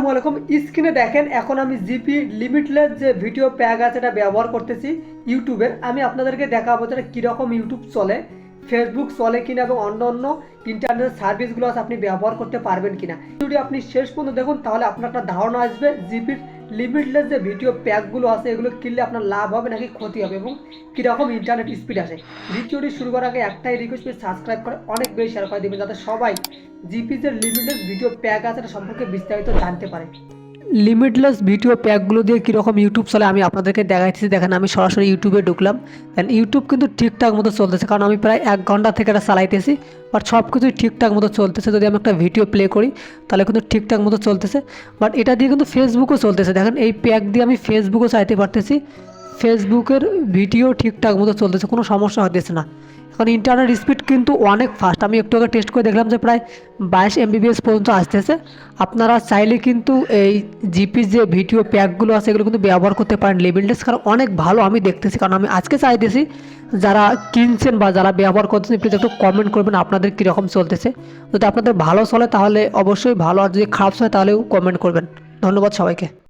আসসালামু আলাইকুম। স্ক্রিনে দেখেন এখন আমি জিপি লিমিটলেস যে ভিডিও প্যাক আছে এটা ব্যবহার করতেছি ইউটিউবের। আমি আপনাদেরকে দেখাবো যে কীরকম ইউটিউব চলে, ফেসবুক চলে কিনা এবং অন্য অন্য ইন্টারনেট সার্ভিসগুলো আছে আপনি ব্যবহার করতে পারবেন কিনা। যদি আপনি শেষ পর্যন্ত দেখুন তাহলে আপনার একটা ধারণা আসবে জিপির লিমিটলেস যে ভিডিও প্যাকগুলো আছে এগুলো কিনলে আপনার লাভ হবে নাকি ক্ষতি হবে এবং কীরকম ইন্টারনেট স্পিড আসে। ভিডিওটি শুরু করার আগে একটাই রিকোয়েস্ট, সাবস্ক্রাইব করে অনেক বেশি শেয়ার করে দেবেন যাতে সবাই জিপি যে লিমিটেড ভিডিও প্যাক আছে এটা সম্পর্কে বিস্তারিত জানতে পারে। লিমিটলেস ভিডিও প্যাকগুলো দিয়ে কীরকম ইউটিউব চলে আমি আপনাদেরকে দেখাইতেছি। দেখেন আমি সরাসরি ইউটিউবে ঢুকলাম, দেন ইউটিউব কিন্তু ঠিকঠাক মতো চলতেছে কারণ আমি প্রায় 1 ঘন্টা থেকে এটা চালাইতেছি, বাট সব কিছুই ঠিকঠাক মতো চলতেছে। যদি আমি একটা ভিডিও প্লে করি তাহলে কিন্তু ঠিকঠাক মতো চলতেছে, বাট এটা দিয়ে কিন্তু ফেসবুকও চলতেছে। দেখেন এই প্যাক দিয়ে আমি ফেসবুকও চাইতে পারতেছি, ফেসবুকের ভিডিও ঠিকঠাক মতো চলতেছে, কোনো সমস্যা হতেছে না। এখন ইন্টারনেট স্পিড কিন্তু অনেক ফাস্ট, আমি একটু আগে টেস্ট করে দেখলাম যে প্রায় 22 MBPS পর্যন্ত আসতেছে। আপনারা চাইলে কিন্তু এই জিপির যে ভিডিও প্যাকগুলো আছে এগুলো কিন্তু ব্যবহার করতে পারেন লিমিটলেস, কারণ অনেক ভালো আমি দেখতেছি, কারণ আমি আজকে চাইতেছি। যারা কিনছেন বা যারা ব্যবহার করতেছেন প্লিজ একটু কমেন্ট করবেন আপনাদের কীরকম চলতেছে। যদি আপনাদের ভালো চলে তাহলে অবশ্যই ভালো, আর যদি খারাপ চলে তাহলেও কমেন্ট করবেন। ধন্যবাদ সবাইকে।